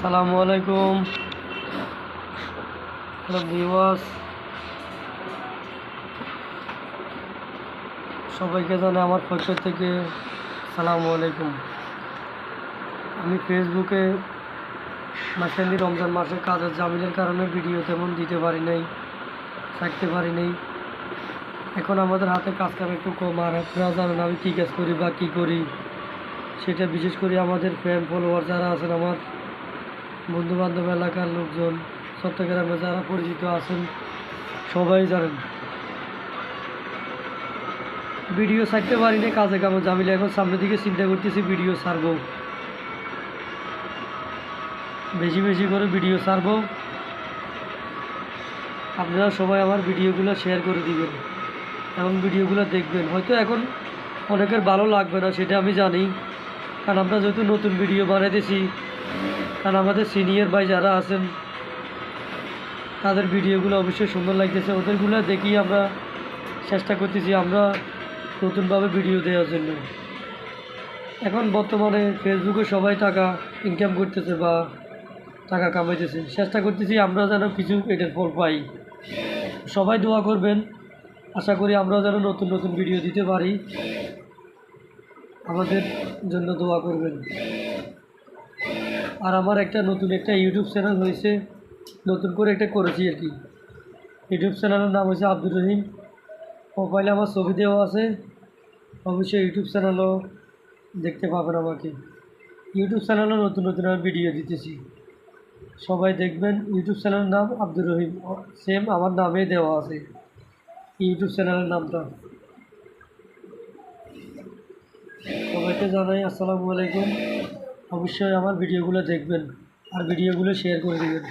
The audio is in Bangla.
আসসালামু আলাইকুম। হ্যালো ভিউয়ার্স, সবাইকে জানাই আমার পক্ষ থেকে আসসালামু আলাইকুম। আমি ফেসবুকে মাঝখানে রমজান মাসে কাজের জামিনের কারণে ভিডিও তেমন দিতে পারি নাই, থাকতে পারি নাই। এখন আমাদের হাতে কাজ কাম একটু কম, আর আপনারা জানেন আমি কী কাজ করি বা কী করি, সেটা বিশেষ করে আমাদের ফ্যান ফলোয়ার যারা আছেন, আমার বন্ধুবান্ধব, এলাকার লোকজন, চট্টগ্রামে যারা পরিচিত আছেন সবাই জানেন। ভিডিও ছাড়তে পারি না, কাজে কামে ঝামেলা। এখন সামনের দিকে চিন্তা করতেছি ভিডিও ছাড়বো, বেশি বেশি করে ভিডিও ছাড়বো। আপনারা সবাই আমার ভিডিওগুলো শেয়ার করে দিবেন এবং ভিডিওগুলো দেখবেন। হয়তো এখন অনেকের ভালো লাগবে না, সেটা আমি জানি, কারণ আমরা যেহেতু নতুন ভিডিও বানাইতেছি। কারণ আমাদের সিনিয়র ভাই যারা আছেন তাদের ভিডিওগুলো অবশ্যই সুন্দর লাগতেছে, ওদেরগুলো দেখি আমরা চেষ্টা করতেছি আমরা নতুনভাবে ভিডিও দেওয়ার জন্য। এখন বর্তমানে ফেসবুকে সবাই টাকা ইনকাম করতেছে বা টাকা কামাইতেছে, চেষ্টা করতেছি আমরা যেন কিছু এটার ফল পাই। সবাই দোয়া করবেন, আশা করি আমরা যেন নতুন নতুন ভিডিও দিতে পারি, আমাদের জন্য দোয়া করবেন। আর আমার নতুন একটা ইউটিউব চ্যানেল হয়েছে, নতুন করে একটা করেছি আর কি। ইউটিউব চ্যানেলের নাম হয়েছে আব্দুর রহিম। প্রোফাইলে আমার ছবি দেওয়া আছে, অবশ্যই ইউটিউব চ্যানেলও দেখতে পাবেন আমাকে। ইউটিউব চ্যানেলে নতুন নতুন আমি ভিডিও দিতেছি, সবাই দেখবেন। ইউটিউব চ্যানেলের নাম আব্দুর রহিম, সেম আমার নামে দেওয়া আছে ইউটিউব চ্যানেলের নামটা। সবাইকে জানাই আসসালামু আলাইকুম। অবশ্যই আমার ভিডিওগুলো দেখবেন আর ভিডিওগুলো শেয়ার করে দেবেন।